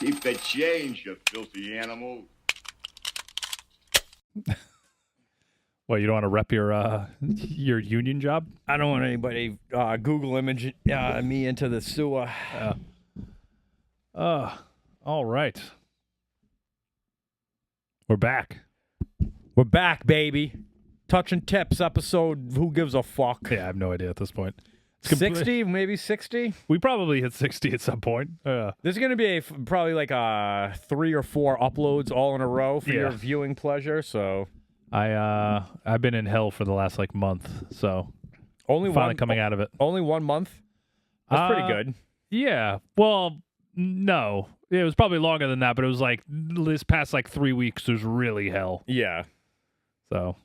Keep the change, you filthy animal. What, you don't want to rep your union job? I don't want anybody Google image me into the sewer. All right. We're back. We're back, baby. Touching Tips episode. Who gives a fuck? Yeah, I have no idea at this point. 60, maybe 60. We probably hit 60 at some point. There's going to be probably like 3 or 4 uploads all in a row for your viewing pleasure. So I've been in hell for the last like month, so only finally coming out of it. Only 1 month. That's pretty good. Yeah. Well, no, it was probably longer than that, but it was like this past like 3 weeks was really hell. Yeah. So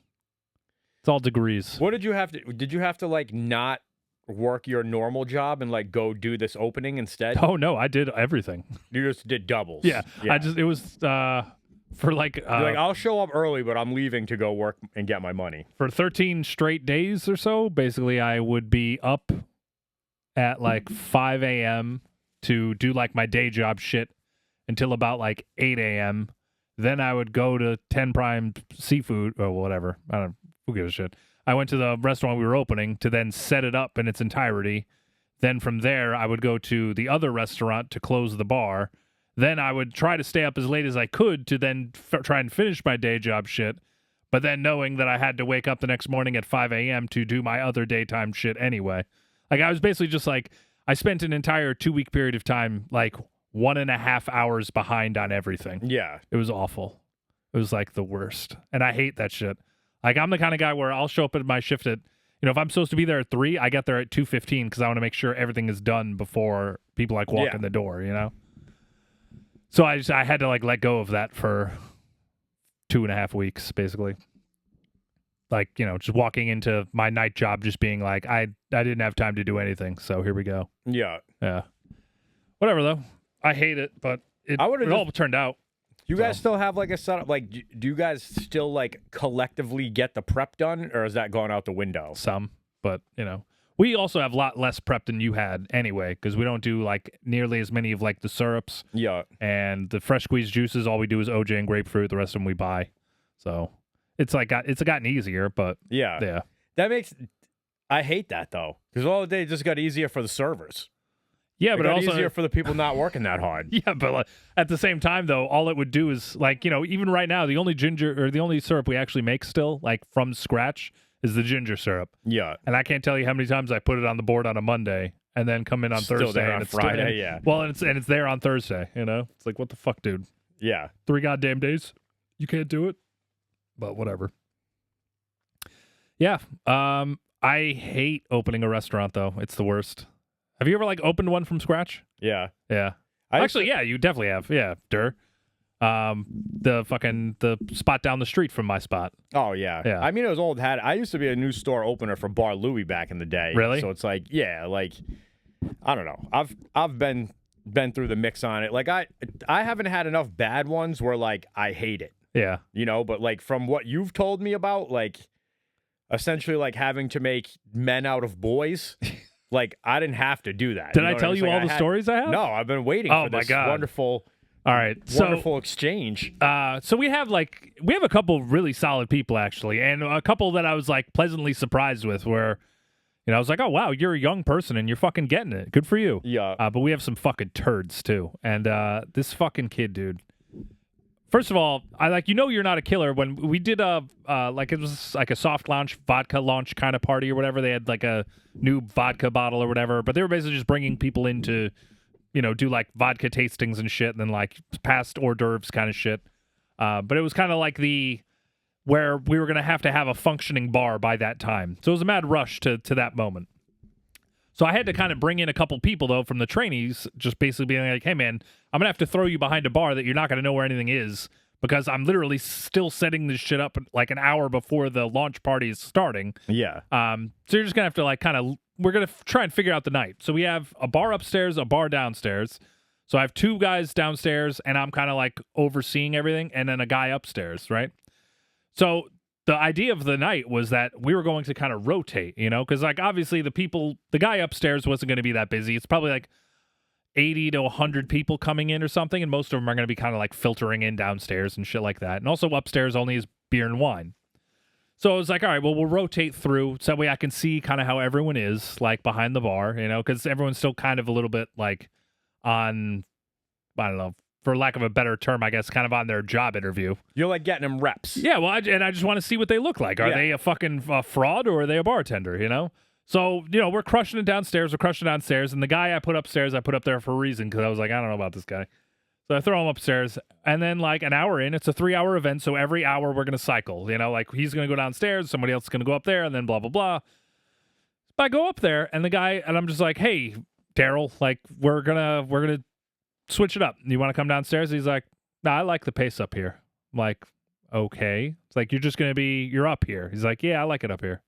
it's all degrees. What did you have to? Did you have to like not work your normal job and like go do this opening instead? Oh no, I did everything. You just did doubles. Yeah. It was for like you're like, I'll show up early, but I'm leaving to go work and get my money. For 13 straight days or so, basically I would be up at like 5 a.m. to do like my day job shit until about like 8 a.m. Then I would go to 10 Prime Seafood or whatever. I don't. Who gives a shit? I went to the restaurant we were opening to then set it up in its entirety. Then from there, I would go to the other restaurant to close the bar. Then I would try to stay up as late as I could to then try and finish my day job shit. But then knowing that I had to wake up the next morning at 5 a.m. to do my other daytime shit anyway. Like I was basically just like, I spent an entire 2-week period of time like 1.5 hours behind on everything. Yeah. It was awful. It was like the worst. And I hate that shit. Like, I'm the kind of guy where I'll show up at my shift at, if I'm supposed to be there at 3, I get there at 2:15 because I want to make sure everything is done before people, like, walk in the door, So I had to, like, let go of that for 2.5 weeks, basically. Like, just walking into my night job just being like, I didn't have time to do anything, so here we go. Yeah. Yeah. Whatever, though. I hate it, but it all turned out. You guys still have like a setup? Like, do you guys still like collectively get the prep done, or is that going out the window? Some, but we also have a lot less prep than you had anyway, because we don't do like nearly as many of like the syrups. Yeah. And the fresh squeezed juices, all we do is OJ and grapefruit. The rest of them we buy. So it's like it's gotten easier, but yeah. That makes. I hate that though, because all day just got easier for the servers. Yeah, but also easier for the people not working that hard. Yeah, but like, at the same time, though, all it would do is like even right now, the only ginger or the only syrup we actually make still like from scratch is the ginger syrup. Yeah, and I can't tell you how many times I put it on the board on a Monday and then come in on still Thursday there on and it's Friday. Yeah, well, and it's there on Thursday. It's like what the fuck, dude? Yeah, 3 goddamn days, you can't do it. But whatever. Yeah, I hate opening a restaurant though. It's the worst. Have you ever like opened one from scratch? Yeah. Yeah. Yeah, you definitely have. Yeah, the spot down the street from my spot. Oh yeah. Yeah. I mean, it was old hat. I used to be a new store opener for Bar Louie back in the day. Really? So it's like, yeah, like I don't know. I've been through the mix on it. Like I haven't had enough bad ones where like I hate it. Yeah. But like from what you've told me about, like essentially like having to make men out of boys. Like, I didn't have to do that. Did I tell you all the stories I have? No, I've been waiting for this wonderful, wonderful exchange. So we have a couple really solid people, actually, and a couple that I was, like, pleasantly surprised with where, I was like, oh, wow, you're a young person and you're fucking getting it. Good for you. Yeah. But we have some fucking turds, too. And this fucking kid, dude. First of all, you're not a killer. When we did it was like a soft launch, vodka launch kind of party or whatever. They had like a new vodka bottle or whatever, but they were basically just bringing people in to, do like vodka tastings and shit and then like past hors d'oeuvres kind of shit. But it was kind of like where we were going to have a functioning bar by that time. So it was a mad rush to that moment. So I had to kind of bring in a couple people, though, from the trainees, just basically being like, hey, man, I'm going to have to throw you behind a bar that you're not going to know where anything is because I'm literally still setting this shit up like an hour before the launch party is starting. Yeah. So you're just going to have to we're going to try and figure out the night. So we have a bar upstairs, a bar downstairs. So I have 2 guys downstairs, and I'm kind of like overseeing everything, and then a guy upstairs, right? So the idea of the night was that we were going to kind of rotate, because like obviously the guy upstairs wasn't going to be that busy. It's probably like 80 to 100 people coming in or something, and most of them are going to be kind of like filtering in downstairs and shit like that. And also upstairs only is beer and wine. So I was like, all right, well, we'll rotate through so that way I can see kind of how everyone is like behind the bar, because everyone's still kind of a little bit like on, I don't know, for lack of a better term, I guess, kind of on their job interview. You're like getting them reps. Yeah, well, I just want to see what they look like. Are they a fucking fraud or are they a bartender, So, we're crushing it downstairs. And the guy I put upstairs, I put up there for a reason because I was like, I don't know about this guy. So I throw him upstairs. And then, like, an hour in, it's a 3-hour event. So every hour we're going to cycle. Like, he's going to go downstairs. Somebody else is going to go up there and then blah, blah, blah. But I go up there and I'm just like, hey, Daryl, like, we're going to switch it up. You want to come downstairs? He's like, nah, I like the pace up here. I'm like, okay. It's like, you're up here. He's like, yeah, I like it up here.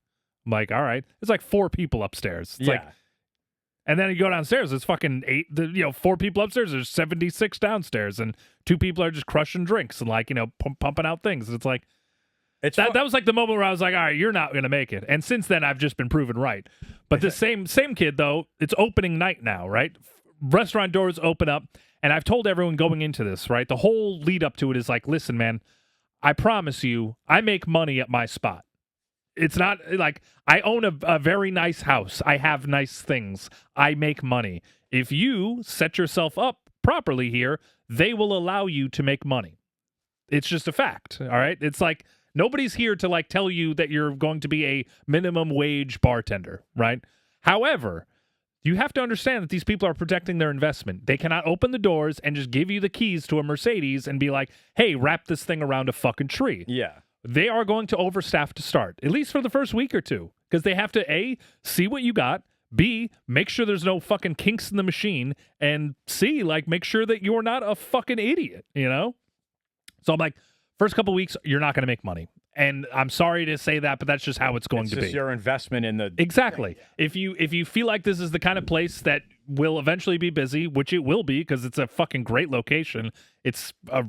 I'm like, all right. It's like 4 people upstairs. It's like, and then you go downstairs, it's fucking 8, 4 people upstairs, there's 76 downstairs, and 2 people are just crushing drinks and like, pumping out things. It's like, that was like the moment where I was like, all right, you're not going to make it. And since then, I've just been proven right. But the same kid, though, it's opening night now, right? Restaurant doors open up, and I've told everyone going into this, right? The whole lead up to it is like, listen, man, I promise you, I make money at my spot. It's not like I own a very nice house. I have nice things. I make money. If you set yourself up properly here, they will allow you to make money. It's just a fact. All right. It's like nobody's here to like tell you that you're going to be a minimum wage bartender. Right. However, you have to understand that these people are protecting their investment. They cannot open the doors and just give you the keys to a Mercedes and be like, hey, wrap this thing around a fucking tree. Yeah. They are going to overstaff to start, at least for the first week or two, because they have to, A, see what you got, B, make sure there's no fucking kinks in the machine, and C, like, make sure that you're not a fucking idiot, So I'm like, first couple weeks, you're not going to make money. And I'm sorry to say that, but that's just how it's going to be. It's just your investment in the... Exactly. If you feel like this is the kind of place that will eventually be busy, which it will be, because it's a fucking great location, it is a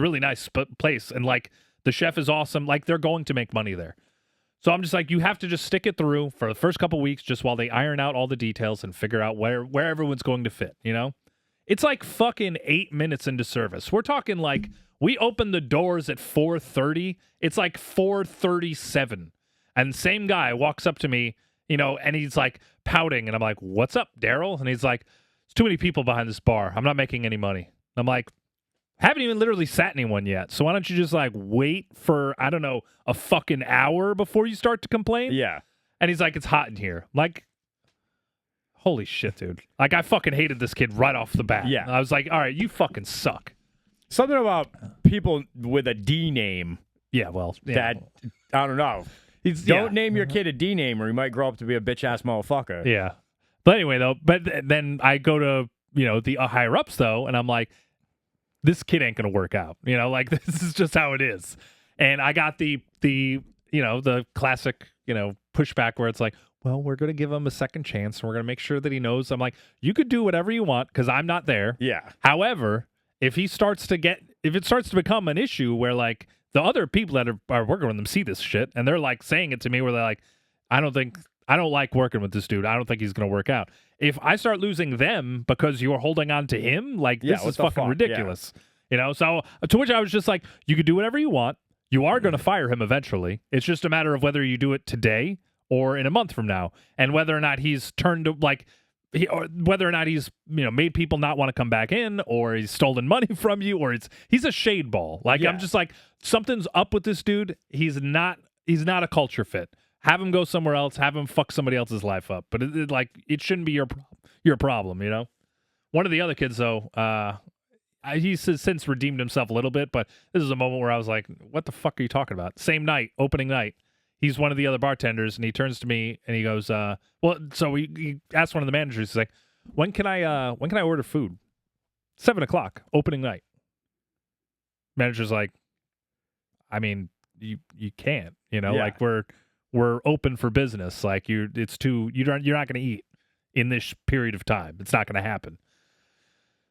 really nice place, and, like, the chef is awesome. Like, they're going to make money there. So I'm just like, you have to just stick it through for the first couple weeks just while they iron out all the details and figure out where everyone's going to fit, It's like fucking 8 minutes into service. We're talking like we opened the doors at 4:30. It's like 4:37. And same guy walks up to me, and he's like pouting. And I'm like, what's up, Daryl? And he's like, there's too many people behind this bar. I'm not making any money. I'm like, haven't even literally sat anyone yet. So why don't you just like wait for, I don't know, a fucking hour before you start to complain? Yeah. And he's like, it's hot in here. Like, holy shit, dude. Like, I fucking hated this kid right off the bat. Yeah. I was like, all right, you fucking suck. Something about people with a D name. Yeah, well. Yeah. That, I don't know. Don't name your kid a D name or he might grow up to be a bitch-ass motherfucker. Yeah. But anyway, though, then I go to, the higher-ups, though, and I'm like, this kid ain't going to work out. Like, this is just how it is. And I got the classic, pushback where it's like, well, we're going to give him a second chance and we're going to make sure that he knows. I'm like, you could do whatever you want because I'm not there. Yeah. However, if it starts to become an issue where like the other people that are working with them see this shit and they're like saying it to me where they're like, I don't like working with this dude. I don't think he's going to work out. If I start losing them because you're holding on to him, like, this is fucking ridiculous. Yeah. So to which I was just like, you could do whatever you want. You are going to fire him eventually. It's just a matter of whether you do it today or in a month from now, and whether or not he's turned to or whether or not he's made people not want to come back in, or he's stolen money from you, or he's a shade ball. Like, yeah. I'm just like, something's up with this dude. He's not a culture fit. Have him go somewhere else. Have him fuck somebody else's life up. But it shouldn't be your problem, One of the other kids, though, he's since redeemed himself a little bit, but this is a moment where I was like, what the fuck are you talking about? Same night, opening night. He's one of the other bartenders, and he turns to me, and he goes, so he asked one of the managers, he's like, when can I order food? 7:00, opening night. Manager's like, I mean, you can't, like, we're open for business. Like, you're not going to eat in this period of time. It's not going to happen.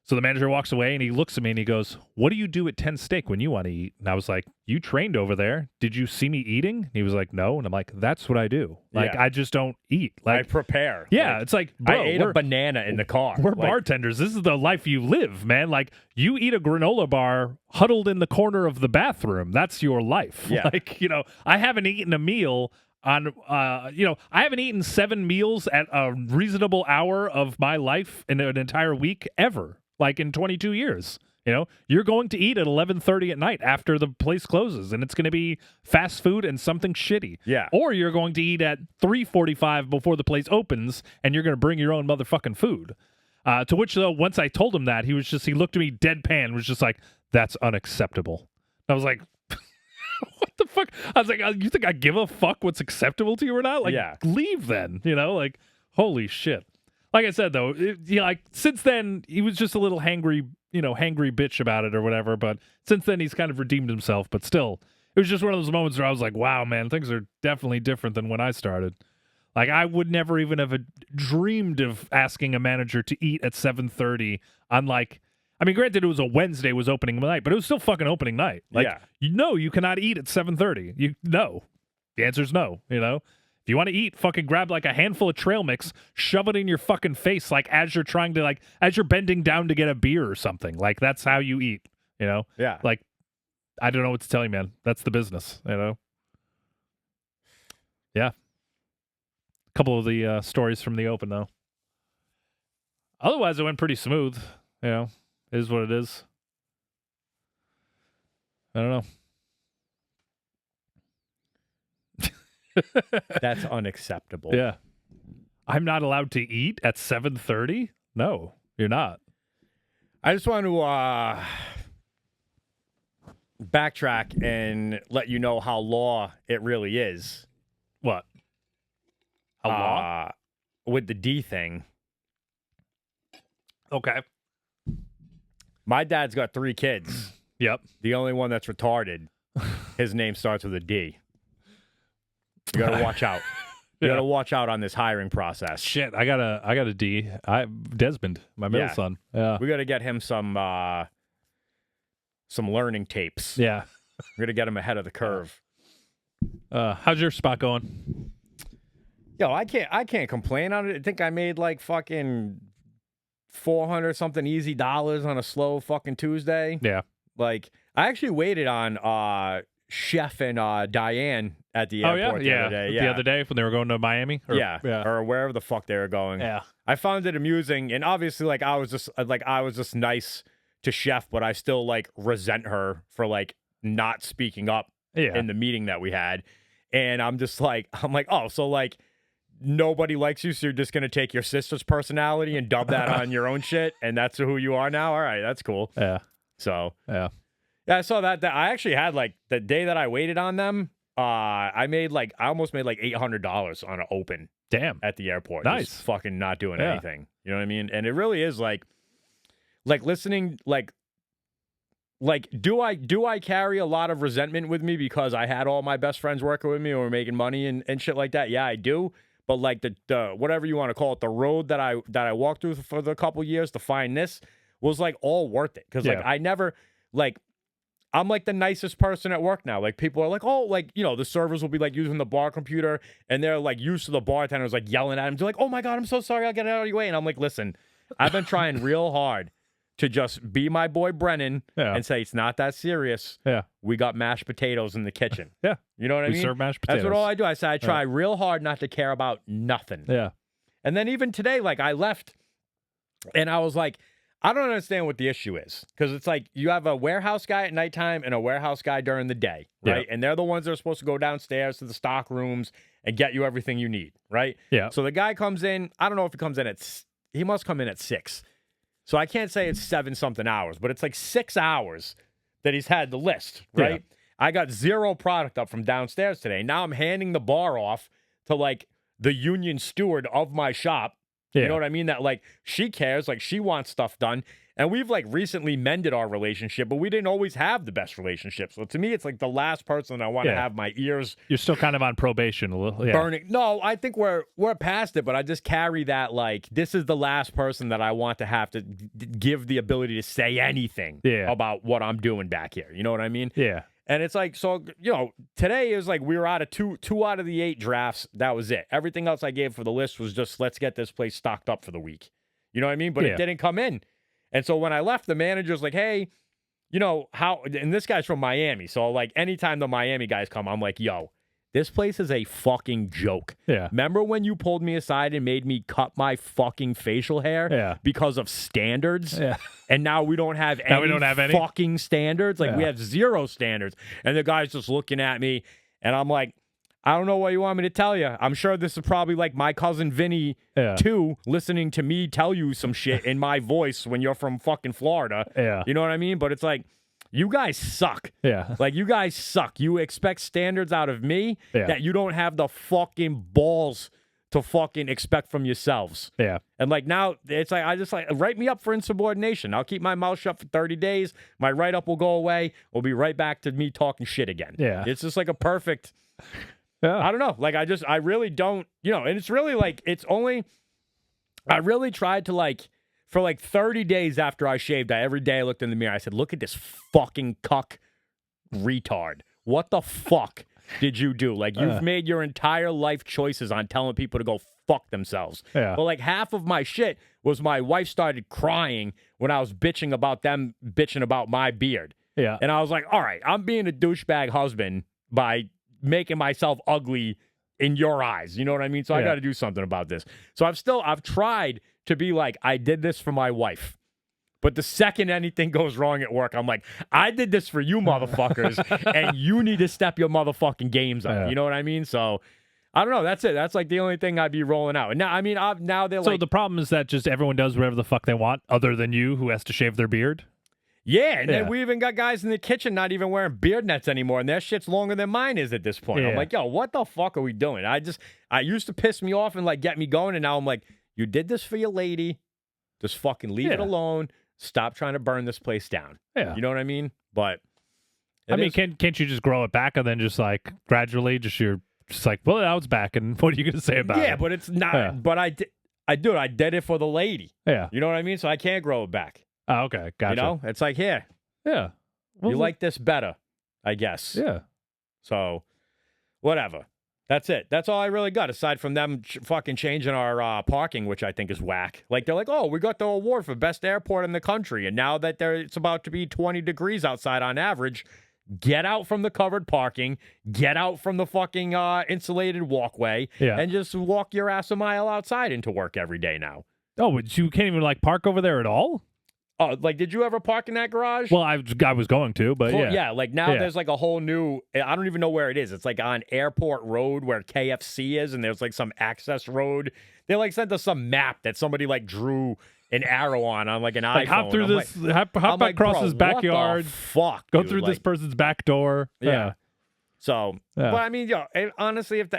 So the manager walks away and he looks at me and he goes, "What do you do at 10 Steak when you want to eat?" And I was like, "You trained over there. Did you see me eating?" And he was like, "No." And I'm like, "That's what I do. Like, Yeah. I just don't eat. I Like, prepare. yeah, Like, it's like, bro, I ate a banana in the car. we're Like, bartenders. This is the life you live, man. Like, you eat a granola bar huddled in the corner of the bathroom. That's your life." Yeah. Like, I haven't eaten a meal on, I haven't eaten 7 meals at a reasonable hour of my life in an entire week ever, like in 22 years. You're going to eat at 11:30 at night after the place closes, and it's going to be fast food and something shitty. Yeah. Or you're going to eat at 3:45 before the place opens, and you're going to bring your own motherfucking food. To which, though, once I told him that, he looked at me deadpan, was just like, "That's unacceptable." I was like, what the fuck? I was like, you think I give a fuck what's acceptable to you or not? Like, Yeah. leave then, like, holy shit. Like I said, though, since then, he was just a little hangry bitch about it or whatever, but since then, he's kind of redeemed himself, but still, it was just one of those moments where I was like, wow, man, things are definitely different than when I started. Like, I would never even have dreamed of asking a manager to eat at 7:30 on, like, I mean, granted, it was a Wednesday, was opening night, but it was still fucking opening night. Like, Yeah. you cannot eat at 7:30. No. The answer's no, If you want to eat, fucking grab, like, a handful of trail mix, shove it in your fucking face, like, as you're trying to, like, as you're bending down to get a beer or something. Like, that's how you eat, Yeah. Like, I don't know what to tell you, man. That's the business, Yeah. A couple of the stories from the open, though. Otherwise, it went pretty smooth, It is what it is. I don't know. That's unacceptable. Yeah. I'm not allowed to eat at 7:30? No, you're not. I just want to backtrack and let you know how law it really is. What? A law? With the D thing. Okay. My dad's got 3 kids. Yep. The only one that's retarded, his name starts with a D. You got to watch out. You got to watch out on this hiring process. Shit, I got a D. Desmond, my middle son. Yeah. We got to get him some learning tapes. Yeah. We're going to get him ahead of the curve. How's your spot going? Yo, I can't complain on it. I think I made like fucking $400 something easy dollars on a slow fucking Tuesday. Yeah. Like, I actually waited on Chef and Diane at the airport the other day. The other day when they were going to Miami? Or wherever the fuck they were going. Yeah. I found it amusing, and obviously, like, I was just nice to Chef, but I still like resent her for like not speaking up in the meeting that we had. And I'm like, oh, so like nobody likes you, so you're just gonna take your sister's personality and dub that on your own shit, and that's who you are now. All right, that's cool. Yeah. So yeah, I saw that. I actually had like the day that I waited on them. I almost made like $800 on an open. Damn. At the airport. Nice. Just fucking not doing anything. You know what I mean? And it really is like listening, like do I carry a lot of resentment with me because I had all my best friends working with me or making money and shit like that? Yeah, I do. But like the whatever you want to call it, the road that I walked through for the couple years to find this was like all worth it. Because like I never like I'm like the nicest person at work now. Like people are like, oh, like, the servers will be like using the bar computer and they're like used to the bartenders like yelling at him. They're like, oh my God, I'm so sorry. I'll get it out of your way. And I'm like, listen, I've been trying real hard to just be my boy Brennan and say it's not that serious. Yeah. We got mashed potatoes in the kitchen. Yeah. You know what I mean? We serve mashed potatoes. That's what all I do. I say I try real hard not to care about nothing. Yeah. And then even today, like I left and I was like, I don't understand what the issue is. Because it's like you have a warehouse guy at nighttime and a warehouse guy during the day, right? Yeah. And they're the ones that are supposed to go downstairs to the stock rooms and get you everything you need, right? Yeah. So the guy comes in, I don't know if he comes in he must come in at 6. So I can't say it's 7-something hours, but it's like 6 hours that he's had the list, right? Yeah. I got 0 product up from downstairs today. Now I'm handing the bar off to like the union steward of my shop Yeah. You know what I mean? That like she cares, like she wants stuff done. And we've like recently mended our relationship, but we didn't always have the best relationship. So to me, it's like the last person I want to have my ears. You're still kind of on probation a little. Yeah. Burning. No, I think we're past it, but I just carry that like this is the last person that I want to have to give the ability to say anything about what I'm doing back here. You know what I mean? Yeah. And it's like, so, you know, today is like we were out of two out of the 8 drafts. That was it. Everything else I gave for the list was just let's get this place stocked up for the week. You know what I mean? But it didn't come in. And so when I left, the manager's like, hey, you know, how, and this guy's from Miami. So like anytime the Miami guys come, I'm like, yo, this place is a fucking joke. Yeah. Remember when you pulled me aside and made me cut my fucking facial hair because of standards? Yeah. And now we don't have any fucking standards. Like we have 0 standards. And the guy's just looking at me and I'm like, I don't know what you want me to tell you. I'm sure this is probably like my cousin Vinny too, listening to me tell you some shit in my voice when you're from fucking Florida. Yeah. You know what I mean? But it's like, you guys suck. Yeah. Like, you guys suck. You expect standards out of me that you don't have the fucking balls to fucking expect from yourselves. Yeah. And, like, now it's like, I just, like, write me up for insubordination. I'll keep my mouth shut for 30 days. My write-up will go away. We'll be right back to me talking shit again. Yeah. It's just, like, a perfect... Yeah. I don't know. Like, I really don't, you know, and it's really, like, it's only... I really tried to, like... For like 30 days after I shaved, every day I looked in the mirror. I said, look at this fucking cuck retard. What the fuck did you do? Like, you've made your entire life choices on telling people to go fuck themselves. Yeah. But like half of my shit was my wife started crying when I was bitching about my beard. Yeah. And I was like, all right, I'm being a douchebag husband by making myself ugly in your eyes. You know what I mean? So I got to do something about this. So I've tried to be like, I did this for my wife. But the second anything goes wrong at work, I'm like, I did this for you motherfuckers, and you need to step your motherfucking games up. Yeah. You know what I mean? So, I don't know. That's it. That's like the only thing I'd be rolling out. And now, I mean, now they're so like... the problem is that just everyone does whatever the fuck they want other than you who has to shave their beard? Yeah, and then we even got guys in the kitchen not even wearing beard nets anymore, and their shit's longer than mine is at this point. Yeah. I'm like, yo, what the fuck are we doing? I used to piss me off and like get me going, and now I'm like, you did this for your lady. Just fucking leave it alone. Stop trying to burn this place down. Yeah. You know what I mean? But I mean, can't you just grow it back and then just like gradually you're just like, well, now it's back, and what are you going to say about it? Yeah, but it's not. Yeah. But I did it for the lady. Yeah. You know what I mean? So I can't grow it back. Oh, okay. Gotcha. You know? It's like, here. Yeah. Well, you like this better, I guess. Yeah. So, whatever. That's it. That's all I really got, aside from them fucking changing our parking, which I think is whack. Like, they're like, oh, we got the award for best airport in the country, and now that it's about to be 20 degrees outside on average, get out from the covered parking, get out from the fucking insulated walkway, and just walk your ass a mile outside into work every day now. Oh, but you can't even, like, park over there at all? Oh, like, did you ever park in that garage? Well, I was going to, but yeah. Like, now there's, like, a whole new, I don't even know where it is. It's, like, on Airport Road where KFC is, and there's, like, some access road. They, like, sent us some map that somebody, like, drew an arrow on like, an like, iPhone. Hop through this, hop across his backyard. Fuck, go dude? through this person's back door. Yeah. So, but I mean, honestly, if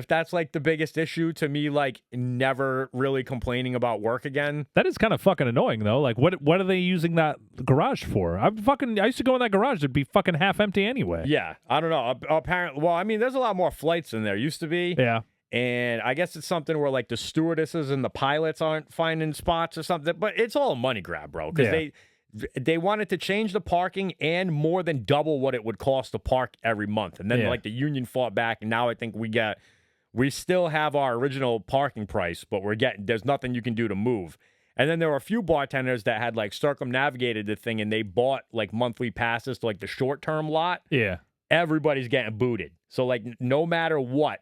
that's like the biggest issue to me, like never really complaining about work again. That is kind of fucking annoying though. Like, what are they using that garage for? I used to go in that garage; it'd be fucking half empty anyway. Yeah, I don't know. Apparently, well, I mean, there's a lot more flights than there used to be. Yeah, and I guess it's something where like the stewardesses and the pilots aren't finding spots or something. But it's all a money grab, bro, because they wanted to change the parking and more than double what it would cost to park every month. And then like the union fought back, and now I think we still have our original parking price, but there's nothing you can do to move. And then there were a few bartenders that had like circumnavigated the thing, and they bought like monthly passes to like the short-term lot. Yeah. Everybody's getting booted. So like no matter what,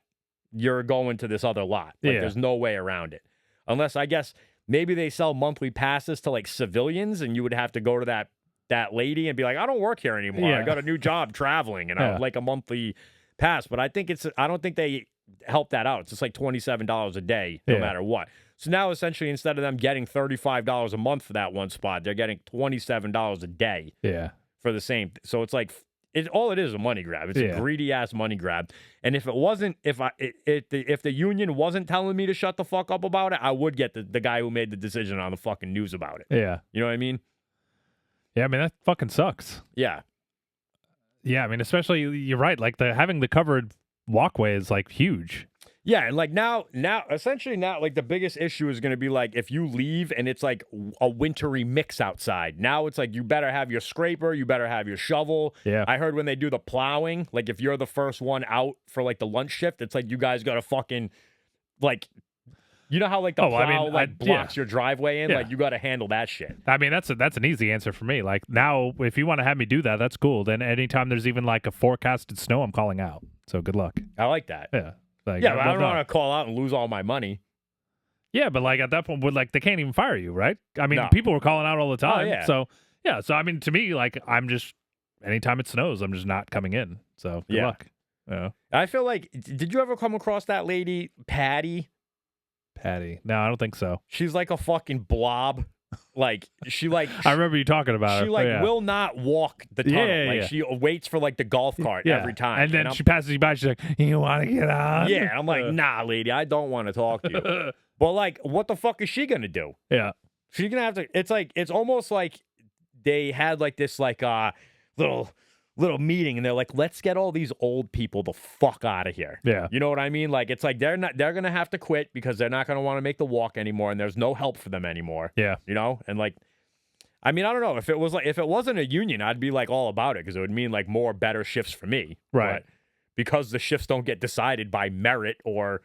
you're going to this other lot. Like there's no way around it. Unless I guess maybe they sell monthly passes to like civilians, and you would have to go to that lady and be like, I don't work here anymore. I got a new job traveling, and I would like a monthly pass. But I don't think they help that out. It's just like $27 a day, no matter what. So now essentially, instead of them getting $35 a month for that one spot, they're getting $27 a day. Yeah. For the same. So it's like all it is a money grab. It's a greedy ass money grab. And if it wasn't, if the union wasn't telling me to shut the fuck up about it, I would get the guy who made the decision on the fucking news about it. Yeah. You know what I mean? Yeah, I mean, that fucking sucks. Yeah. Yeah, I mean, especially, you're right, like, having the covered walkway is, like, huge. Yeah, and like now, essentially now, like the biggest issue is going to be like if you leave and it's like a wintry mix outside. Now it's like you better have your scraper, you better have your shovel. Yeah. I heard when they do the plowing, like if you're the first one out for like the lunch shift, it's like you guys got to fucking like, you know how like the plow blocks your driveway in, like you got to handle that shit. I mean, that's an easy answer for me. Like now, if you want to have me do that, that's cool. Then anytime there's even like a forecasted snow, I'm calling out. So good luck. I like that. Yeah. Like, yeah, but I don't want to call out and lose all my money. Yeah, but like at that point, they can't even fire you, right? I mean, people were calling out all the time. Oh, yeah. So yeah, so I mean, to me, like I'm just anytime it snows, I'm just not coming in. So good luck. Yeah. I feel like, did you ever come across that lady, Patty? Patty? No, I don't think so. She's like a fucking blob. Like she I remember you talking about her. She will not walk the tunnel. She waits for like the golf cart every time. And then she passes you by. She's like, "You want to get on?" Yeah, I'm like, "Nah, lady, I don't want to talk to you." But like, what the fuck is she gonna do? Yeah, she's gonna have to. It's almost like they had like this like little meeting and they're like, let's get all these old people the fuck out of here. Yeah. You know what I mean? Like, it's like they're going to have to quit because they're not going to want to make the walk anymore and there's no help for them anymore. Yeah. You know? And like, I mean, I don't know if it wasn't a union, I'd be like all about it because it would mean like more better shifts for me. Right. But because the shifts don't get decided by merit or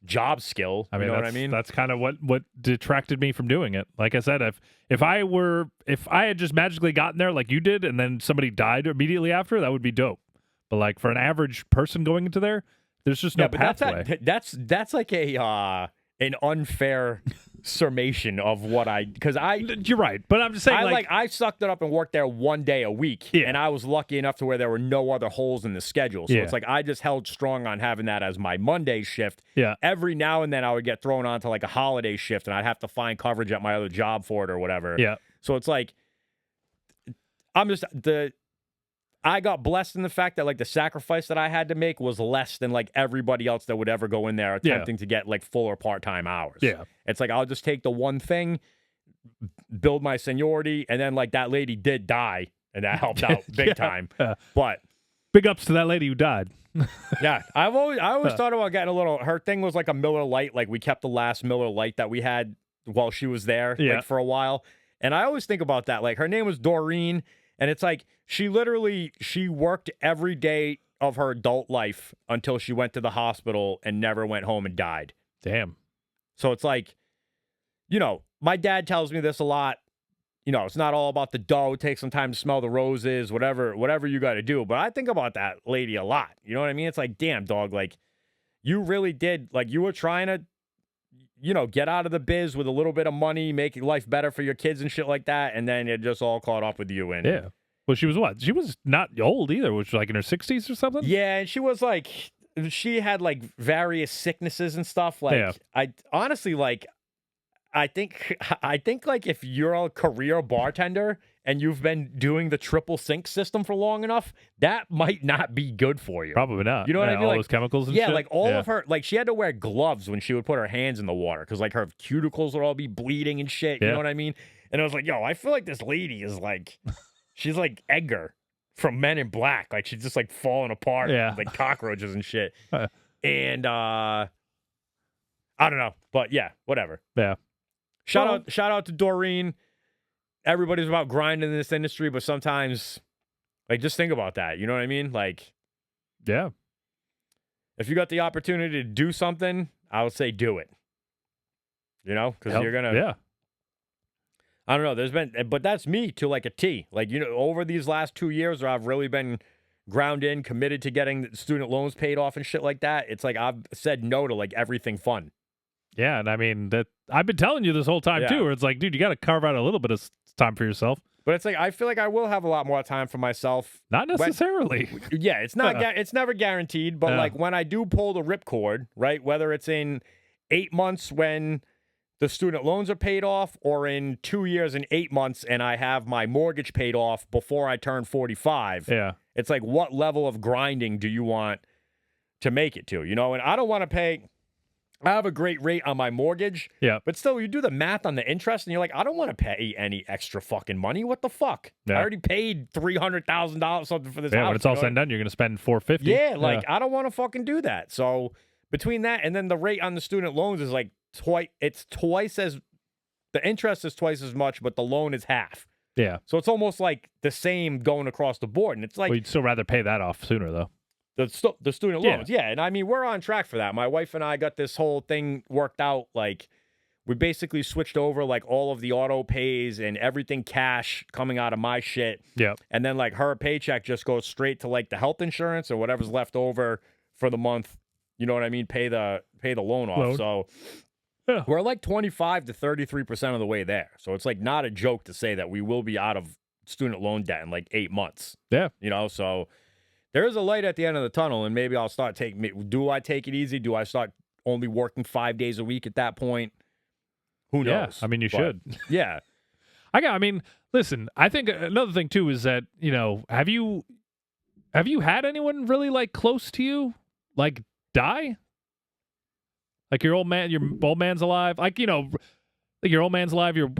job skill. I mean, you know what I mean? That's kind of what detracted me from doing it. Like I said, if I had just magically gotten there like you did and then somebody died immediately after, that would be dope. But like for an average person going into there, there's just no pathway. That's like an unfair summation of what you're right, but I'm just saying I sucked it up and worked there one day a week, and I was lucky enough to where there were no other holes in the schedule. So it's like I just held strong on having that as my Monday shift. Yeah. Every now and then I would get thrown onto like a holiday shift, and I'd have to find coverage at my other job for it or whatever. Yeah. So it's like I got blessed in the fact that like the sacrifice that I had to make was less than like everybody else that would ever go in there attempting to get like full or part-time hours. Yeah. It's like I'll just take the one thing, build my seniority, and then like that lady did die and that helped out big time. But big ups to that lady who died. Yeah. I always thought about getting her thing was like a Miller Lite. Like we kept the last Miller Lite that we had while she was there like for a while. And I always think about that. Like her name was Doreen. And it's like she worked every day of her adult life until she went to the hospital and never went home and died. Damn. So it's like, you know, my dad tells me this a lot. You know, it's not all about the dough. Take some time to smell the roses, whatever you got to do. But I think about that lady a lot. You know what I mean? It's like, damn, dog, like you really did, like you were trying to, you know, get out of the biz with a little bit of money, making life better for your kids and shit like that, and then it just all caught up with you. And yeah. Well, she was what? She was not old either. Was she like in her 60s or something? Yeah, and she was like, she had like various sicknesses and stuff. Like, I honestly like, I think like if you're a career bartender and you've been doing the triple sink system for long enough, that might not be good for you. Probably not. You know what I mean? All like, those chemicals and shit? Yeah, like all of her, like she had to wear gloves when she would put her hands in the water because like her cuticles would all be bleeding and shit. You know what I mean? And I was like, yo, I feel like this lady is like, she's like Edgar from Men in Black. Like she's just like falling apart with, like cockroaches and shit. And I don't know. But yeah, whatever. Yeah. Shout out to Doreen. Everybody's about grinding in this industry, but sometimes, like, just think about that. You know what I mean? Like, yeah. If you got the opportunity to do something, I would say do it. You know? Because you're going to. Yeah. I don't know. But that's me to like a T. Like, you know, over these last 2 years where I've really been ground in, committed to getting student loans paid off and shit like that, it's like I've said no to like everything fun. Yeah, and I mean, that I've been telling you this whole time, too, where it's like, dude, you got to carve out a little bit of time for yourself. But it's like, I feel like I will have a lot more time for myself. Not necessarily. It's not. It's never guaranteed, but like when I do pull the ripcord, right, whether it's in 8 months when the student loans are paid off, or in 2 years and 8 months and I have my mortgage paid off before I turn 45. Yeah. It's like, what level of grinding do you want to make it to? You know, and I don't want to pay. I have a great rate on my mortgage. Yeah. But still, you do the math on the interest and you're like, I don't want to pay any extra fucking money. What the fuck? Yeah. I already paid $300,000 something for this house. When it's all said and done, you're going to spend $450. Yeah, like I don't want to fucking do that. So between that and then the rate on the student loans is like it's twice as the interest is twice as much, but the loan is half. Yeah. So it's almost like the same going across the board. And it's like, Well, you'd still rather pay that off sooner, though. the student loans. Yeah. And I mean, we're on track for that. My wife and I got this whole thing worked out. Like, we basically switched over like all of the auto pays and everything cash coming out of my shit. Yeah. And then like her paycheck just goes straight to like the health insurance or whatever's left over for the month. You know what I mean? Pay the loan off. So yeah. We're like 25 to 33% of the way there. So it's like not a joke to say that we will be out of student loan debt in like 8 months. Yeah. You know, so there is a light at the end of the tunnel, and maybe I'll start do I take it easy? Do I start only working 5 days a week at that point? Who knows? Yeah. I mean, you should. Yeah. I mean, listen, I think another thing too is that, you know, have you had anyone really like close to you like die? Like your old man's alive. Like, you know, like your old man's alive, your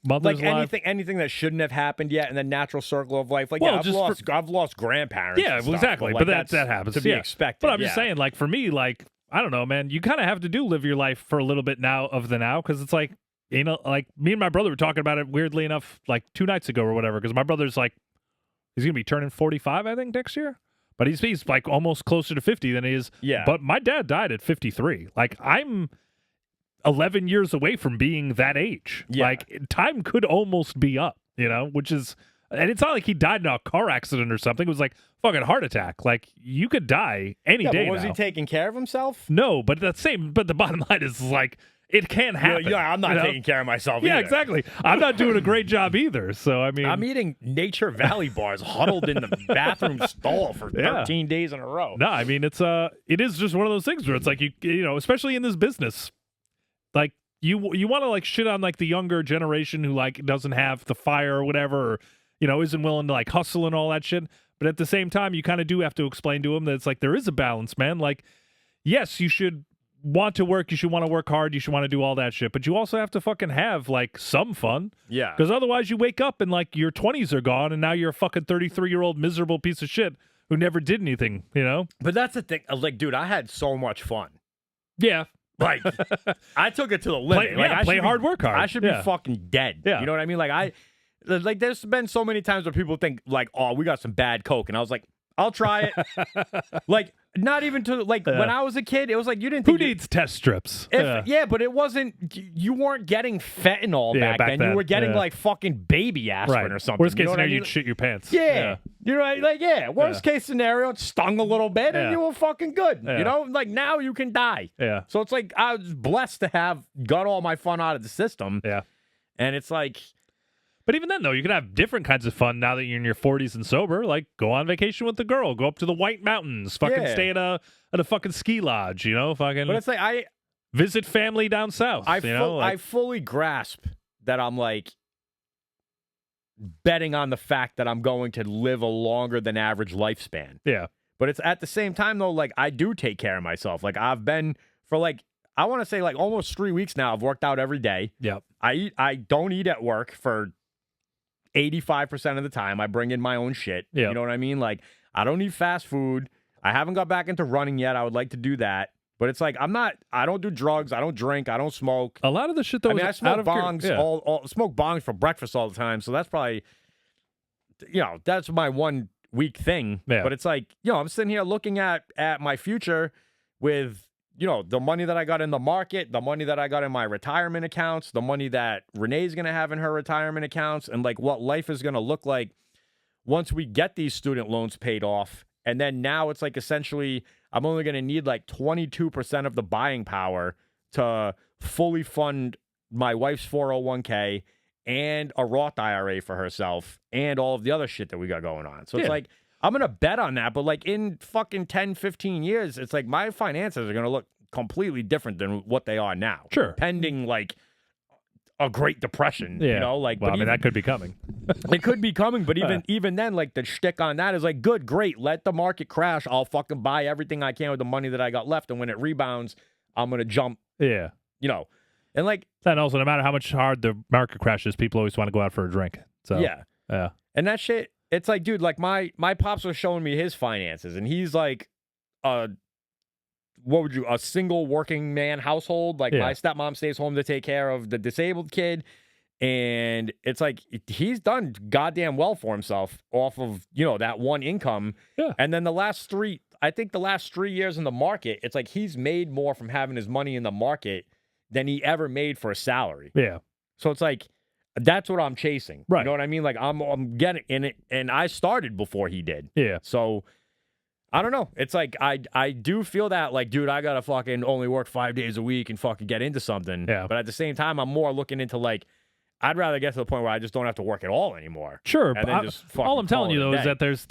mother's like alive. anything that shouldn't have happened yet in the natural circle of life. Like, Well, yeah, I've lost grandparents. Yeah, and stuff, exactly. But, But like, that happens to be yeah. expected. But I'm just saying, like, for me, like, I don't know, man. You kind of have to live your life for a little bit now because it's like, you know, like me and my brother were talking about it weirdly enough, like 2 nights ago or whatever. Because my brother's like, he's gonna be turning 45, I think, next year. But he's like almost closer to 50 than he is. Yeah. But my dad died at 53. Like, I'm 11 years away from being that age. Yeah. Like, time could almost be up, you know, which is, and it's not like he died in a car accident or something. It was like fucking heart attack. Like, you could die any day. But was now. he taking care of himself? No, but but the bottom line is like, it can happen. Yeah, I'm not taking care of myself Yeah, either. exactly. I'm not doing a great job either. So, I mean, I'm eating Nature Valley bars huddled in the bathroom stall for 13 days in a row. No, I mean, it is just one of those things where it's like, you know, especially in this business, like, you want to like shit on like the younger generation who like doesn't have the fire or whatever, or, you know, isn't willing to like hustle and all that shit. But at the same time, you kind of do have to explain to them that it's like, there is a balance, man. Like, yes, you should want to work. You should want to work hard. You should want to do all that shit. But you also have to fucking have like some fun. Yeah. Because otherwise you wake up and like your 20s are gone and now you're a fucking 33-year-old miserable piece of shit who never did anything, you know? But that's the thing. Like, dude, I had so much fun. Yeah. Like, I took it to the limit. Play hard, work hard. I should be fucking dead. Yeah. You know what I mean? Like, there's been so many times where people think, like, oh, we got some bad coke. And I was like, I'll try it. Like, not even to, like, when I was a kid, it was like, you didn't think. Who needs test strips? Yeah, but it wasn't, you weren't getting fentanyl back then. You were getting, like, fucking baby aspirin or something. Worst case scenario, I mean? you'd shit your pants. Yeah. You know, like, worst case scenario, it stung a little bit and you were fucking good. You know, like, now you can die. Yeah. So it's like, I was blessed to have got all my fun out of the system. Yeah. And it's like, but even then, though, you can have different kinds of fun now that you're in your 40s and sober. Like, go on vacation with the girl, go up to the White Mountains, fucking stay at a fucking ski lodge, you know, fucking. But it's like visit family down south. I fully grasp that I'm like betting on the fact that I'm going to live a longer than average lifespan. Yeah. But it's at the same time though, like I do take care of myself. Like I've been for like I want to say like almost 3 weeks now. I've worked out every day. Yep. I don't eat at work for 85% of the time. I bring in my own shit. Yep. You know what I mean? Like, I don't eat fast food. I haven't got back into running yet. I would like to do that. But it's like, I don't do drugs. I don't drink. I don't smoke. A lot of the shit that I smoke bongs smoke bongs for breakfast all the time. So that's probably, you know, that's my 1 week thing. Yeah. But it's like, you know, I'm sitting here looking at my future with, you know, the money that I got in the market, the money that I got in my retirement accounts, the money that Renee's going to have in her retirement accounts, and like what life is going to look like once we get these student loans paid off. And then now it's like essentially I'm only going to need like 22% of the buying power to fully fund my wife's 401k and a Roth IRA for herself and all of the other shit that we got going on. So it's like, I'm going to bet on that, but like in fucking 10, 15 years, it's like my finances are going to look completely different than what they are now. Sure. Pending like a Great Depression. Yeah. You know, like, well, but I mean, that could be coming. it could be coming, but even then, like the shtick on that is like, good, great, let the market crash. I'll fucking buy everything I can with the money that I got left, and when it rebounds, I'm gonna jump. Yeah. You know, and like, and also, no matter how much hard the market crashes, people always want to go out for a drink. So yeah, and that shit. It's like, dude, like my pops was showing me his finances, and he's like, a single working man household. Like my stepmom stays home to take care of the disabled kid. And it's like he's done goddamn well for himself off of, that one income. Yeah. And then the last 3 years in the market, it's like he's made more from having his money in the market than he ever made for a salary. Yeah. So it's like, that's what I'm chasing. Right. You know what I mean? Like I'm getting in it, and I started before he did. Yeah. So I don't know. It's like I do feel that, like, dude, I gotta fucking only work 5 days a week and fucking get into something. Yeah. But at the same time, I'm more looking into, like, I'd rather get to the point where I just don't have to work at all anymore. Sure, and then just all I'm telling you though is that there's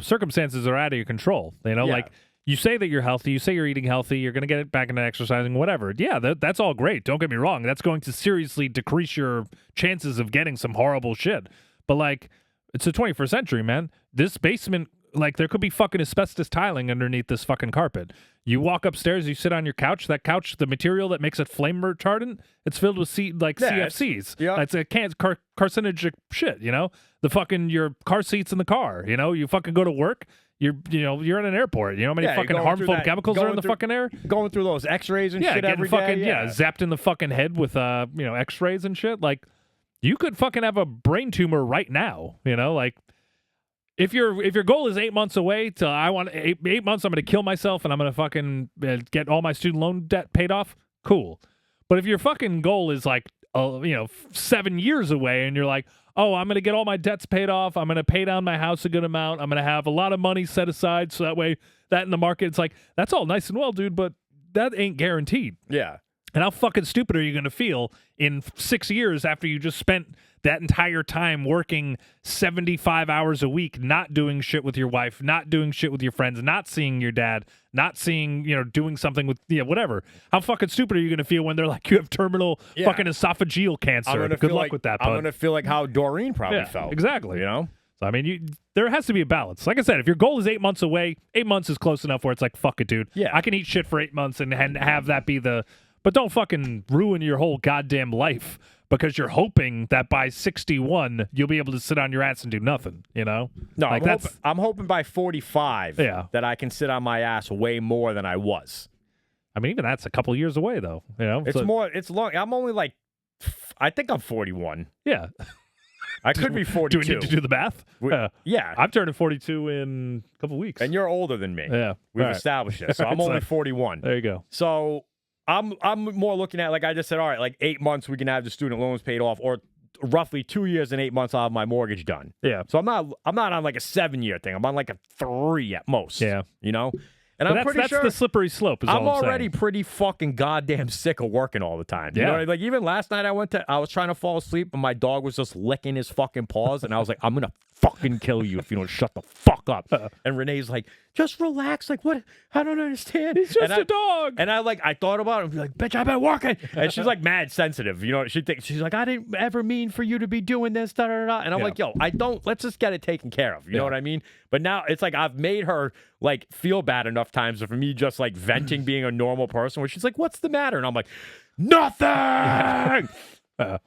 circumstances are out of your control. Like you say that you're healthy, you say you're eating healthy, you're going to get it back into exercising, whatever. Yeah, that's all great. Don't get me wrong. That's going to seriously decrease your chances of getting some horrible shit. But like, it's the 21st century, man. This basement, like, there could be fucking asbestos tiling underneath this fucking carpet. You walk upstairs, you sit on your couch. That couch, the material that makes it flame retardant, it's filled with CFCs. That's a carcinogenic shit. The fucking your car seats in the car. You fucking go to work. You're in an airport. You know how many fucking harmful chemicals are in the fucking air? Going through those X-rays and shit every fucking, day. Yeah, zapped in the fucking head with X-rays and shit. Like, you could fucking have a brain tumor right now. Like, if your goal is 8 months away till I want 8 months, I'm going to kill myself and I'm going to fucking get all my student loan debt paid off. Cool. But if your fucking goal is like 7 years away and you're like, oh, I'm going to get all my debts paid off, I'm going to pay down my house a good amount, I'm going to have a lot of money set aside so that way that in the market, it's like, that's all nice and well, dude, but that ain't guaranteed. Yeah. And how fucking stupid are you going to feel in 6 years after you just spent that entire time working 75 hours a week, not doing shit with your wife, not doing shit with your friends, not seeing your dad, not seeing, doing something with, whatever. How fucking stupid are you going to feel when they're like, you have terminal fucking esophageal cancer? Good luck with that, bud. I'm going to feel like how Doreen probably felt. Exactly. So, I mean, there has to be a balance. Like I said, if your goal is 8 months away, 8 months is close enough where it's like, fuck it, dude. Yeah. I can eat shit for 8 months and have that be the... But don't fucking ruin your whole goddamn life because you're hoping that by 61 you'll be able to sit on your ass and do nothing. No, like I'm hoping by 45 that I can sit on my ass way more than I was. I mean, even that's a couple years away, though. It's long. I'm only like, I think I'm 41. Yeah. I could be 42. Do we need to do the math? Yeah. I'm turning 42 in a couple weeks. And you're older than me. Yeah. We've established it. So I'm only 41. There you go. So I'm more looking at, like I just said, all right, like 8 months we can have the student loans paid off, or roughly 2 years and 8 months I'll have my mortgage done. Yeah. So I'm not on like a 7-year thing. I'm on like a 3 at most. Yeah. And but I'm pretty sure that's the slippery slope. I'm already pretty fucking goddamn sick of working all the time. You know, like even last night I was trying to fall asleep and my dog was just licking his fucking paws and I was like, I'm gonna fucking kill you if you don't shut the fuck up. And Renee's like, just relax. Like, what? I don't understand. He's just a dog. And I thought about it and be like, bitch, I've been working. And she's like mad sensitive. She's like, I didn't ever mean for you to be doing this. Da, da, da. And I'm like, yo, let's just get it taken care of. You know what I mean? But now it's like I've made her like feel bad enough times for me just like venting being a normal person where she's like, what's the matter? And I'm like, nothing. Well,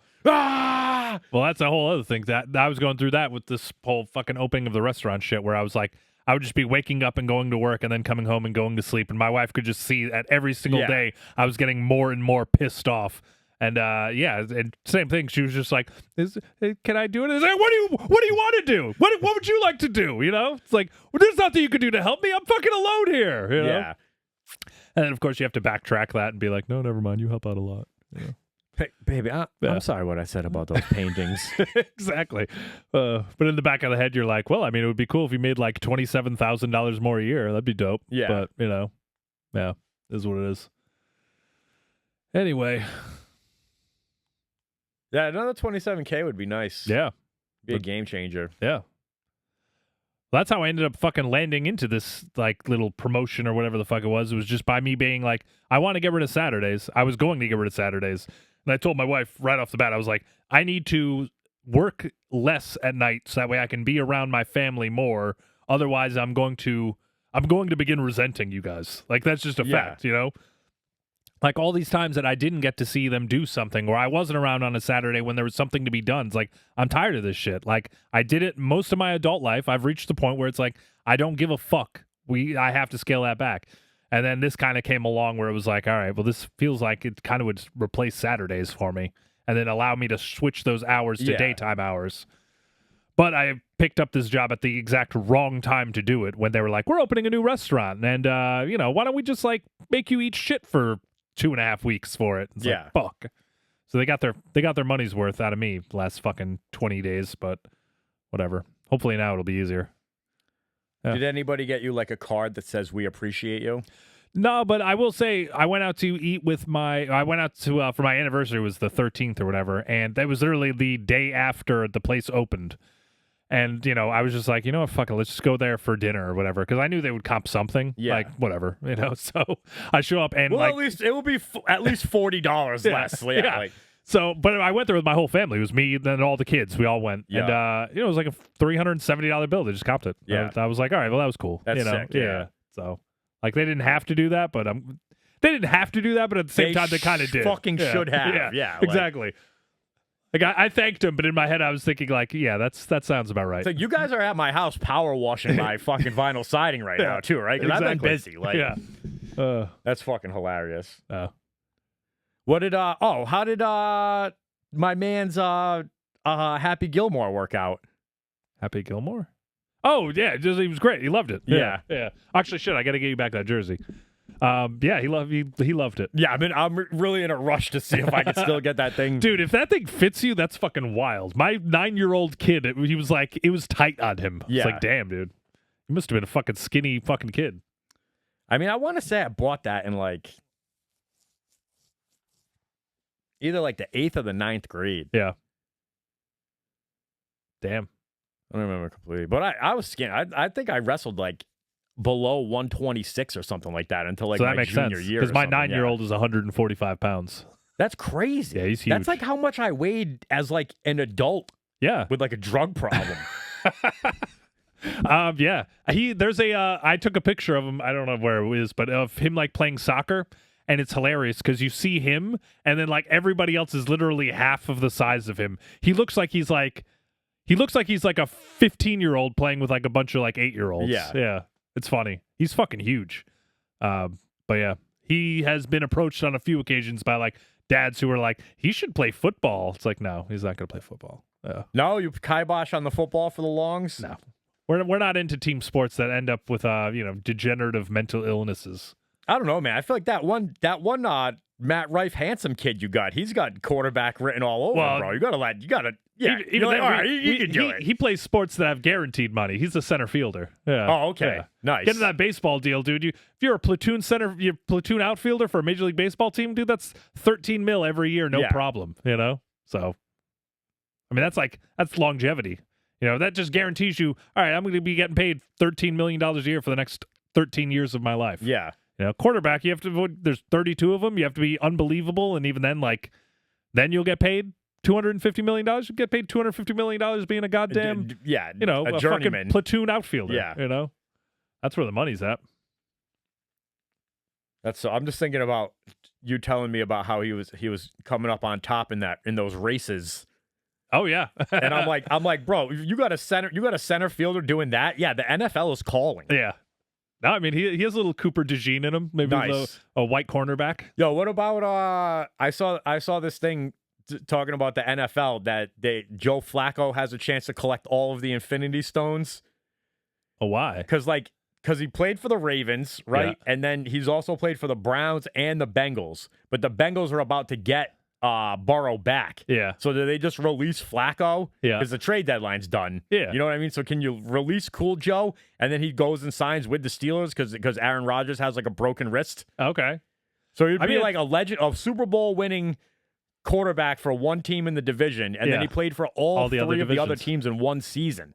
that's a whole other thing. That I was going through that with this whole fucking opening of the restaurant shit where I was like, I would just be waking up and going to work and then coming home and going to sleep. And my wife could just see that every single day I was getting more and more pissed off. And and same thing. She was just like, "Can I do it?" I was like, "What do you want to do? What would you like to do?" It's like, well, there's nothing you can do to help me. I'm fucking alone here. Yeah. And then of course you have to backtrack that and be like, "No, never mind. You help out a lot." Hey, baby, I'm sorry what I said about those paintings. Exactly. But in the back of the head, you're like, well, I mean, it would be cool if you made like $27,000 more a year. That'd be dope. Yeah. But yeah, is what it is. Anyway. Yeah, another $27K would be nice. Yeah. Be a game changer. Yeah. Well, that's how I ended up fucking landing into this like little promotion or whatever the fuck it was. It was just by me being like, I want to get rid of Saturdays. I was going to get rid of Saturdays. And I told my wife right off the bat, I was like, I need to work less at night so that way I can be around my family more. Otherwise, I'm going to begin resenting you guys. Like, that's just a fact, you know? Like, all these times that I didn't get to see them do something, or I wasn't around on a Saturday when there was something to be done. It's like, I'm tired of this shit. Like, I did it most of my adult life. I've reached the point where it's like, I don't give a fuck. I have to scale that back. And then this kind of came along where it was like, all right, well, this feels like it kind of would replace Saturdays for me and then allow me to switch those hours to daytime hours. But I picked up this job at the exact wrong time to do it when they were like, we're opening a new restaurant. And, why don't we just like make you eat shit for 2.5 weeks for it? It's like, fuck. So they got their money's worth out of me the last fucking 20 days, but whatever. Hopefully now it'll be easier. Did anybody get you like a card that says we appreciate you? No, but I will say I went out to eat for my anniversary. It was the 13th or whatever, and that was literally the day after the place opened. And, I was just like, you know what, fuck it, let's just go there for dinner or whatever, because I knew they would comp something. Yeah. Like, whatever, so I show up and at least it will be at least $40 less. Yeah. So, but I went there with my whole family. It was me and all the kids. We all went. Yeah. And, it was like a $370 bill. They just comped it. Yeah. I was like, all right, well, that was cool. That's sick. Yeah. So, like, they didn't have to do that, but at the same time, they kind of did. Fucking should have. Yeah. Exactly. Like, I thanked him, but in my head, I was thinking, like, yeah, that sounds about right. So you guys are at my house power washing my fucking vinyl siding right now, too, right? Because I've been busy. Like, that's fucking hilarious. How did my man's Happy Gilmore work out? Happy Gilmore? Oh, yeah, he was great. He loved it. Yeah. Actually, shit, I got to get you back that jersey. He loved it. Yeah, I'm really in a rush to see if I can still get that thing. Dude, if that thing fits you, that's fucking wild. My 9-year-old kid, it was tight on him. Yeah. It's like, damn, dude. You must have been a fucking skinny fucking kid. I mean, I want to say I bought that in like either like the 8th or the 9th grade. Yeah. Damn. I don't remember completely. But I was skinny. I think I wrestled like below 126 or something like that until like my junior year. Because my 9-year-old is 145 pounds. That's crazy. Yeah, he's huge. That's like how much I weighed as like an adult. Yeah. With like a drug problem. Yeah. I took a picture of him. I don't know where it is, but of him like playing soccer. And it's hilarious because you see him and then like everybody else is literally half of the size of him. He looks like he's like a 15-year-old playing with like a bunch of like 8-year-olds. Yeah. Yeah. It's funny. He's fucking huge. But yeah, he has been approached on a few occasions by like dads who are like, he should play football. It's like, no, he's not going to play football. No, you kibosh on the football for the longs? No. We're not into team sports that end up with degenerative mental illnesses. I don't know, man. I feel like that one Matt Rife handsome kid you got, he's got quarterback written all over him, bro. You gotta yeah. Even all right, you can do it. He plays sports that have guaranteed money. He's a center fielder. Yeah. Oh, okay. Yeah. Nice. Get into that baseball deal, dude. If you're a platoon outfielder for a Major League Baseball team, dude, that's $13 million every year, no problem. So I mean that's longevity. That just guarantees you, all right, I'm gonna be getting paid $13 million a year for the next 13 years of my life. Yeah. Quarterback, there's 32 of them. You have to be unbelievable. And even then, then you'll get paid $250 million. You get paid $250 million being a goddamn, a fucking platoon outfielder. Yeah. That's where the money's at. I'm just thinking about you telling me about how he was coming up on top in those races. Oh yeah. And I'm like, bro, you got a center fielder doing that? Yeah, the NFL is calling. Yeah. No, I mean he has a little Cooper DeJean in him, maybe nice. a white cornerback. Yo, what about I saw this thing talking about the NFL that Joe Flacco has a chance to collect all of the Infinity Stones. Oh, why? Because he played for the Ravens, right? Yeah. And then he's also played for the Browns and the Bengals. But the Bengals are about to get Burrow back. Yeah. So do they just release Flacco? Yeah. Because the trade deadline's done. Yeah. You know what I mean? So can you release Cool Joe and then he goes and signs with the Steelers because Aaron Rodgers has like a broken wrist? Okay. So he'd be like a legend of Super Bowl winning quarterback for one team in the division, and then he played for all three of the other teams in one season.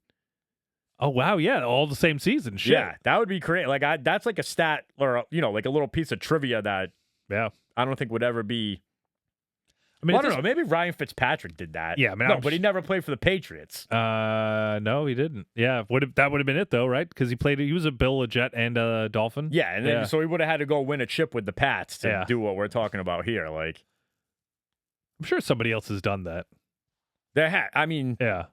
Oh wow, yeah, all the same season. Shit. Yeah, that would be great. Like that's like a stat or like a little piece of trivia that I don't think would ever be. I mean, Well, I don't know. Maybe Ryan Fitzpatrick did that. Yeah, I mean, no, but he never played for the Patriots. No, he didn't. Yeah, that would have been it though, right? Because he was a Bill, a Jet, and a Dolphin. Yeah, and then so he would have had to go win a chip with the Pats to do what we're talking about here. Like, I'm sure somebody else has done that. I mean, yeah.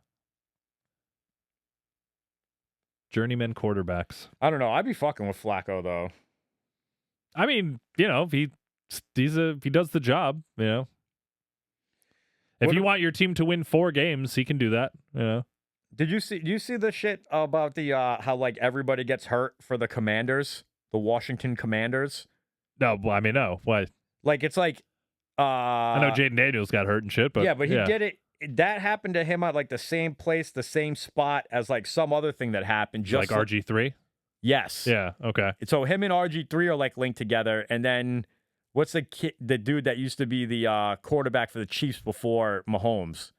Journeyman quarterbacks. I don't know. I'd be fucking with Flacco though. I mean, if he does the job, If you want your team to win 4 games, he can do that, Did you see the shit about the how like everybody gets hurt for the Commanders, the Washington Commanders? No, well, I mean, no. What? Like it's like I know Jaden Daniels got hurt and shit, but but he did it. That happened to him at like the same place, the same spot as like some other thing that happened. Just like RG3. Yes. Yeah. Okay. So him and RG3 are like linked together, and then what's the dude that used to be the quarterback for the Chiefs before Mahomes?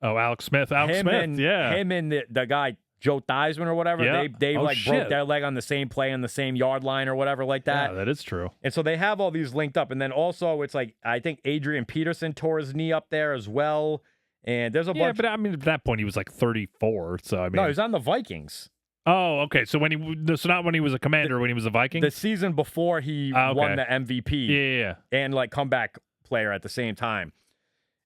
Oh, Alex Smith. Him and the guy Joe Theismann or whatever. Yeah. They broke their leg on the same play on the same yard line or whatever like that. Yeah, that is true. And so they have all these linked up, and then also it's like I think Adrian Peterson tore his knee up there as well. And there's a bunch. Yeah, but I mean, at that point he was like 34. So I mean, no, he was on the Vikings. Oh, okay. So not when he was a Commander, when he was a Viking. The season before he won the MVP. Yeah. And like comeback player at the same time.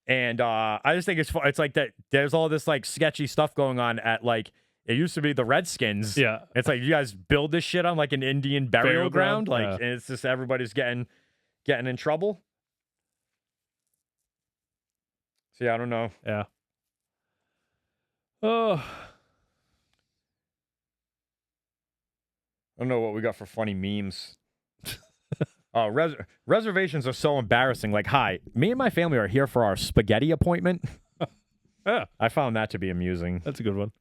And I just think it's like that. There's all this like sketchy stuff going on at like it used to be the Redskins. Yeah. It's like you guys build this shit on like an Indian burial ground, like, and it's just everybody's getting in trouble. So yeah, I don't know. Yeah. Oh. I don't know what we got for funny memes. Reservations are so embarrassing. Like, hi, me and my family are here for our spaghetti appointment. Yeah. I found that to be amusing. That's a good one.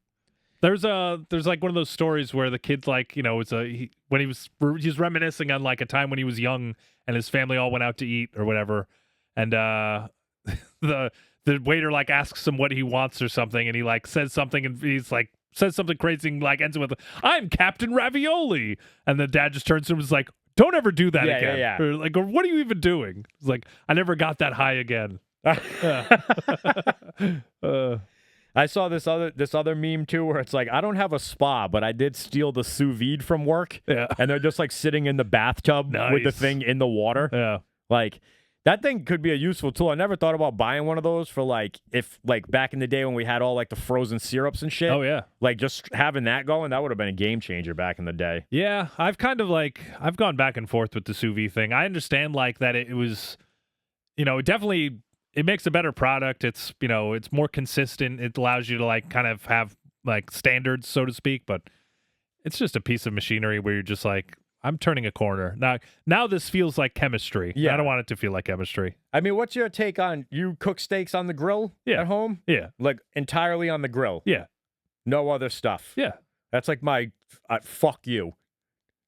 There's like one of those stories where the kid's like, he's reminiscing on like a time when he was young and his family all went out to eat or whatever, and the waiter like asks him what he wants or something, and he like says something, and he's like says something crazy and like ends it with, "I'm Captain Ravioli," and the dad just turns to him and is like, "Don't ever do that again." Yeah. Or what are you even doing? It's like, I never got that high again. I saw this other meme too where it's like, I don't have a spa, but I did steal the sous vide from work. Yeah. And they're just like sitting in the bathtub with the thing in the water. Yeah. Like that thing could be a useful tool. I never thought about buying one of those for like if like back in the day when we had all like the frozen syrups and shit. Oh yeah. Like just having that going, that would have been a game changer back in the day. Yeah, I've gone back and forth with the sous vide thing. I understand like that it was, definitely it makes a better product. It's it's more consistent. It allows you to like kind of have like standards, so to speak. But it's just a piece of machinery where you're just like, I'm turning a corner. Now this feels like chemistry. Yeah. I don't want it to feel like chemistry. I mean, what's your take on you cook steaks on the grill at home? Yeah. Like entirely on the grill? Yeah. No other stuff? Yeah. That's like my fuck you.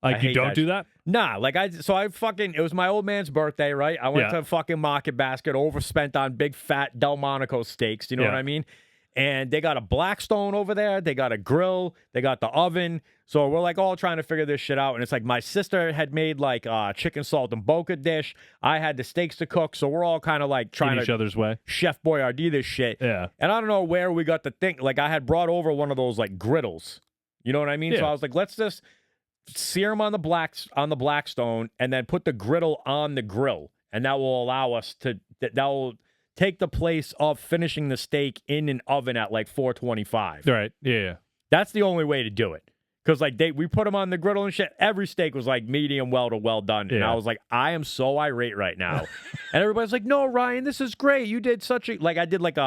Like you don't do that? Nah, like it was my old man's birthday, right? I went to fucking Market Basket, overspent on big fat Delmonico steaks, you know what I mean? And they got a Blackstone over there, they got a grill, they got the oven. So we're like all trying to figure this shit out. And it's like my sister had made like chicken salt and boca dish. I had the steaks to cook, so we're all kind of like trying each other's way. Chef Boyardee this shit. Yeah. And I don't know where we got the thing. Like I had brought over one of those like griddles. You know what I mean? Yeah. So I was like, let's just sear them on the Blackstone and then put the griddle on the grill, and that will allow us to that will take the place of finishing the steak in an oven at like 425. Right. Yeah. That's the only way to do it. Because like we put them on the griddle and shit. Every steak was like medium well to well done, and I was like, I am so irate right now. And everybody's like, no, Ryan, this is great. You did such a I did like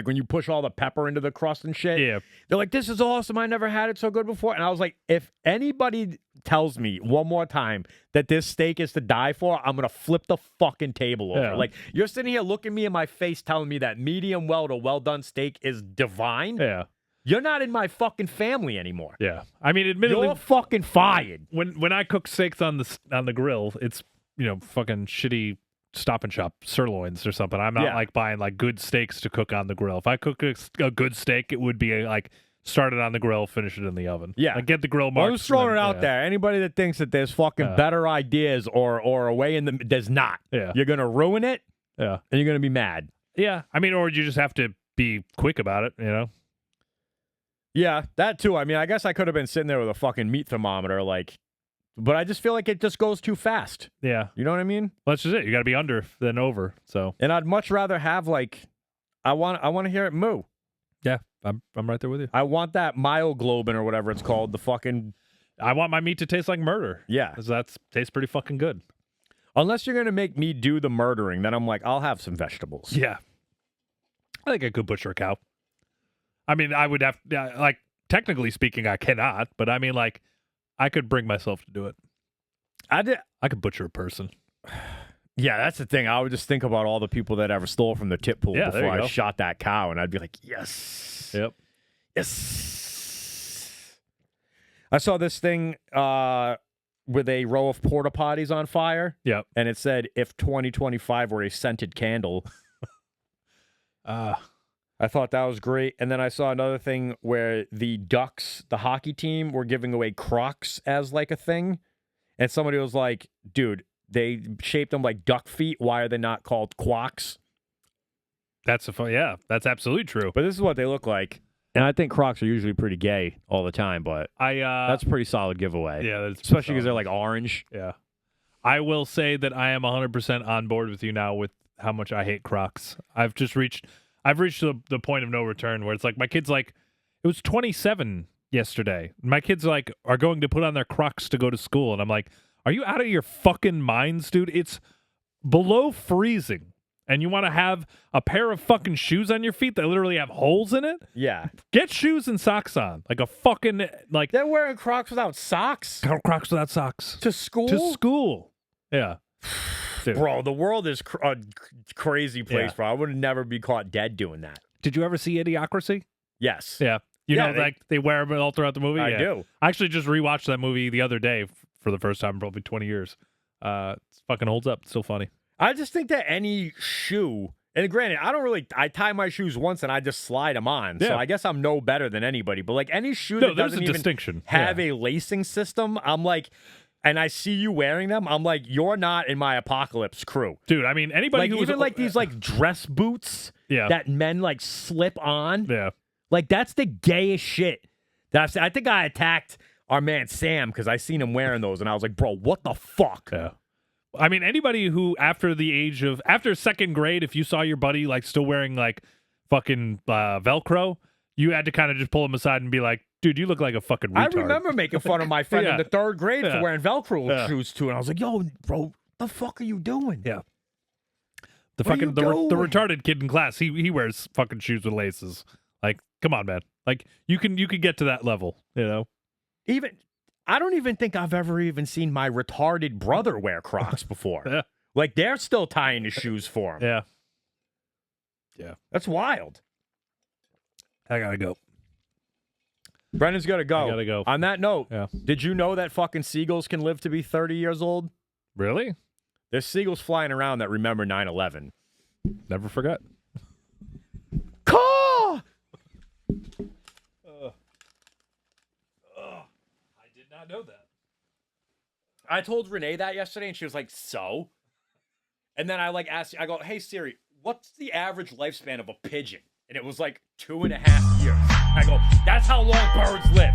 when you push all the pepper into the crust and shit. Yeah. They're like, this is awesome. I never had it so good before. And I was like, if anybody tells me one more time that this steak is to die for, I'm going to flip the fucking table over. Yeah. Like, you're sitting here looking me in my face telling me that medium well to well done steak is divine. Yeah. You're not in my fucking family anymore. Yeah. I mean, admittedly, you're fucking fired. When I cook steaks on the grill, it's, fucking shitty Stop and Shop sirloins or something. I'm not like buying like good steaks to cook on the grill. If I cook a good steak, it would be like start it on the grill, finish it in the oven. Yeah, like get the grill marks. I'm just throwing it out there. Anybody that thinks that there's fucking better ideas or a way in the there's not. Yeah, you're gonna ruin it. Yeah. And you're going to be mad. Yeah. I mean, or you just have to be quick about it, you know? Yeah, that too. I mean, I guess I could have been sitting there with a fucking meat thermometer, but I just feel like it just goes too fast. Yeah. You know what I mean? Well, that's just it. You got to be under than over. So. And I'd much rather have I want to hear it moo. Yeah, I'm right there with you. I want that myoglobin or whatever it's called. The fucking. I want my meat to taste like murder. Yeah, because that tastes pretty fucking good. Unless you're gonna make me do the murdering, then I'm like, I'll have some vegetables. Yeah. I think I could butcher a cow. I mean, I would have technically speaking, I cannot, but I mean, I could bring myself to do it. I could butcher a person. Yeah, that's the thing. I would just think about all the people that ever stole from the tip pool before I shot that cow, and I'd be like, yes. Yep. Yes. I saw this thing with a row of porta potties on fire. Yep. And it said, if 2025 were a scented candle. I thought that was great. And then I saw another thing where the Ducks, the hockey team, were giving away Crocs as a thing. And somebody was like, dude, they shaped them like duck feet. Why are they not called quocks? That's that's absolutely true. But this is what they look like. And I think Crocs are usually pretty gay all the time, but that's a pretty solid giveaway. Yeah, that's especially because they're orange. Yeah. I will say that I am 100% on board with you now with how much I hate Crocs. I've reached the point of no return where it's my kid's it was 27 yesterday. My kids are going to put on their Crocs to go to school. And I'm like, are you out of your fucking minds, dude? It's below freezing. And you want to have a pair of fucking shoes on your feet that literally have holes in it? Yeah. Get shoes and socks on. A fucking, They're wearing Crocs without socks? Crocs without socks. To school? To school. Yeah. Dude. Bro, the world is a crazy place, Yeah. bro. I would never be caught dead doing that. Did you ever see Idiocracy? Yes. Yeah. You know, they wear them all throughout the movie? I do. I actually just rewatched that movie the other day for the first time in probably 20 years. It fucking holds up. It's still funny. I just think that any shoe, and granted, I tie my shoes once and I just slide them on. Yeah. So I guess I'm no better than anybody. But any shoe No, that there's doesn't a even distinction. have a lacing system, I'm like, and I see you wearing them, I'm like, you're not in my apocalypse crew. Dude, I mean, anybody who even these dress boots that men slip on. Yeah. That's the gayest shit that I've seen. I think I attacked our man Sam because I seen him wearing those and I was like, bro, what the fuck? Yeah. I mean, anybody who after second grade, if you saw your buddy still wearing fucking Velcro, you had to kind of just pull him aside and be like, dude, you look like a fucking retard. I remember making fun of my friend Yeah. in the third grade for Yeah. wearing Velcro Yeah. shoes too. And I was like, yo, bro, the fuck are you doing? Yeah. The Where fucking you the going? retarded kid in class, he wears fucking shoes with laces. Come on, man. You can get to that level, you know? I don't even think I've ever even seen my retarded brother wear Crocs before. Yeah. They're still tying his shoes for him. Yeah. Yeah. That's wild. I gotta go. Brennan's got to go. I gotta go. On that note, Yeah. did you know that fucking seagulls can live to be 30 years old? Really? There's seagulls flying around that remember 9/11. Never forget. Caw! I did not know that. I told Renee that yesterday, and she was like, so? And then I asked, I go, hey, Siri, what's the average lifespan of a pigeon? And it was 2.5 years. I go, that's how long birds live.